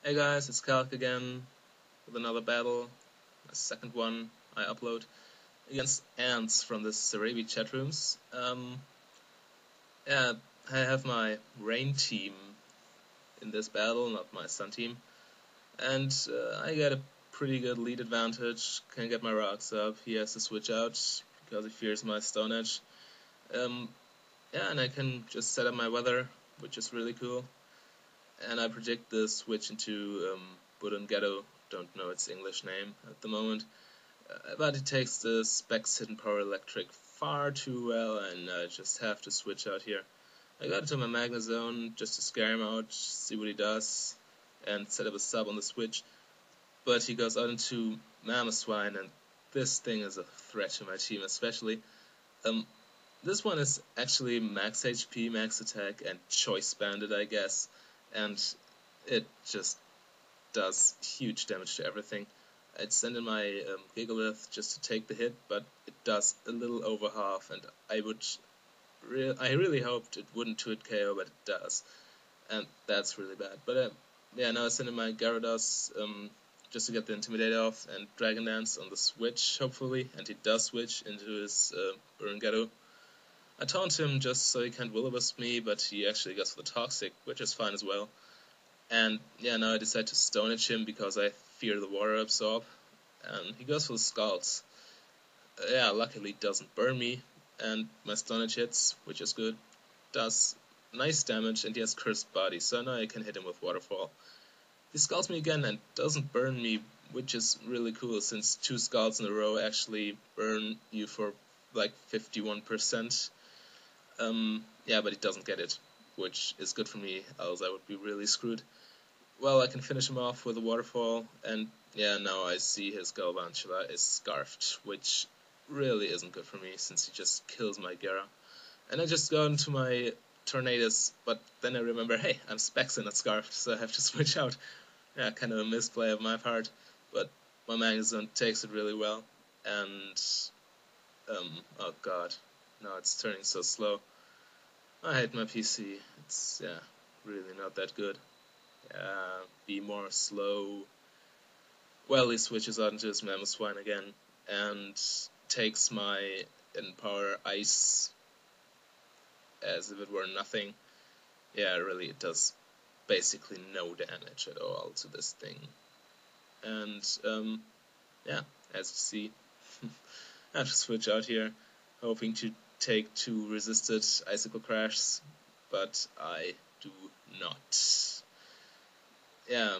Hey guys, it's Calc again with another battle, a second one I upload against ants from the Sarabi chat rooms. Yeah, I have my rain team in this battle, not my sun team, and I get a pretty good lead advantage. Can get my rocks up. He has to switch out because he fears my stone edge. Yeah, and I can just set up my weather, which is really cool. And I predict the switch into Budun Ghetto. Don't know its English name at the moment. But it takes the specs hidden power electric far too well, and I just have to switch out here. I got into my Magna Zone just to scare him out, see what he does, and set up a sub on the switch. But he goes out into Mamoswine, and this thing is a threat to my team, especially. This one is actually max HP, max attack, and choice banded, I guess, and it just does huge damage to everything. I'd send in my Gigalith just to take the hit, but it does a little over half, and I really hoped it wouldn't 2-hit KO, but it does, and that's really bad. But yeah, now I send in my Gyarados just to get the Intimidate off, and Dragon Dance on the switch, hopefully, and he does switch into his Burungaru. I taunt him just so he can't Will-O-Wisp me, but he actually goes for the Toxic, which is fine as well. And yeah, now I decide to Stone Edge him because I fear the Water Absorb, and he goes for the Scalds. Yeah, luckily it doesn't burn me, and my Stone Edge hits, which is good. Does nice damage, and he has Cursed Body, so now I can hit him with Waterfall. He Scalds me again and doesn't burn me, which is really cool, since 2 Scalds in a row actually burn you for like 51%. Yeah, but he doesn't get it, which is good for me, else I would be really screwed. Well, I can finish him off with a Waterfall, and yeah, now I see his Galvantula is Scarfed, which really isn't good for me, since he just kills my Gera. And I just go into my Tornadus, but then I remember, hey, I'm Spexin, not Scarfed, so I have to switch out. Yeah, kind of a misplay of my part, but my Magazine takes it really well, and oh god, now it's turning so slow. I hate my PC, it's, yeah, really not that good. Be more slow. Well, he switches out into his Mamoswine again, and takes my Empower Ice as if it were nothing. Yeah, really, it does basically no damage at all to this thing. And, yeah, as you see, I have to switch out here, hoping to take 2 resisted Icicle Crashs, but I do not. Yeah,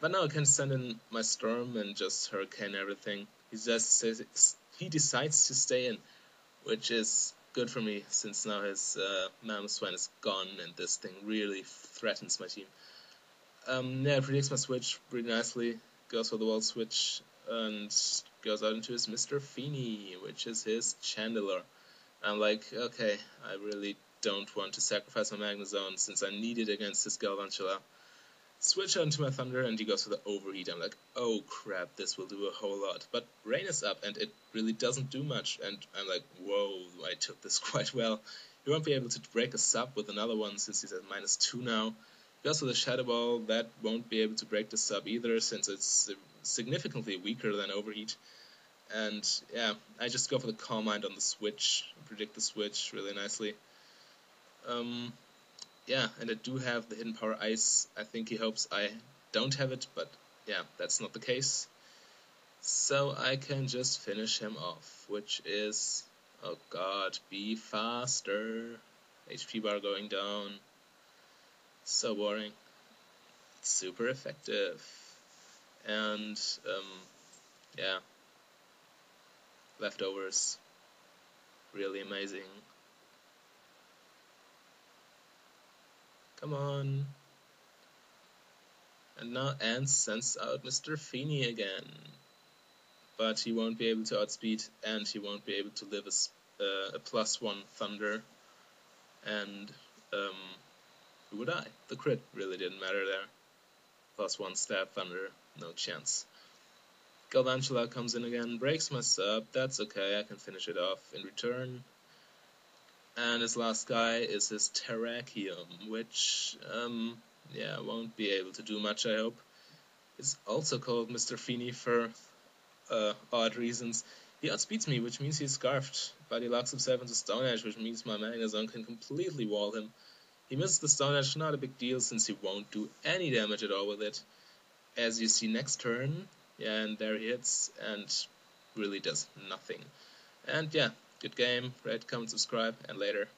but now I can send in my Storm and just Hurricane everything. He decides to stay in, which is good for me, since now his Mamoswine is gone, and this thing really threatens my team. Yeah, it predicts my switch pretty nicely, goes for the wall switch, and goes out into his Mr. Feeny, which is his Chandelure. I'm like, okay, I really don't want to sacrifice my Magna Zone, since I need it against his Galvantula. Switch out into my Thunder, and he goes for the Overheat. I'm like, oh crap, this will do a whole lot. But Rain is up, and it really doesn't do much, and I'm like, whoa, I took this quite well. He won't be able to break a sub with another one, since he's at -2 now. He goes for the Shadow Ball, that won't be able to break the sub either, since it's significantly weaker than Overheat. And yeah, I just go for the Calm Mind on the switch, predict the switch really nicely. Yeah, and I do have the Hidden Power Ice. I think he hopes I don't have it, but yeah, that's not the case. So I can just finish him off, which is, oh god, be faster. HP bar going down. So boring. Super effective. And, yeah, leftovers. Really amazing. Come on. And now Ants sends out Mr. Feeny again. But he won't be able to outspeed, and he won't be able to live a +1 Thunder. And, who would I? The crit really didn't matter there. +1 Stab Thunder, no chance. Galvantula comes in again, breaks my sub, that's okay, I can finish it off in return. And his last guy is his Terrakium, which, yeah, won't be able to do much, I hope. It's also called Mr. Feeney for odd reasons. He outspeeds me, which means he's scarfed, but he locks himself into Stone Edge, which means my Magnezone can completely wall him. He misses the Stone Edge, not a big deal, since he won't do any damage at all with it. As you see next turn, yeah, and there he hits, and really does nothing. And yeah, good game, rate, comment, subscribe, and later.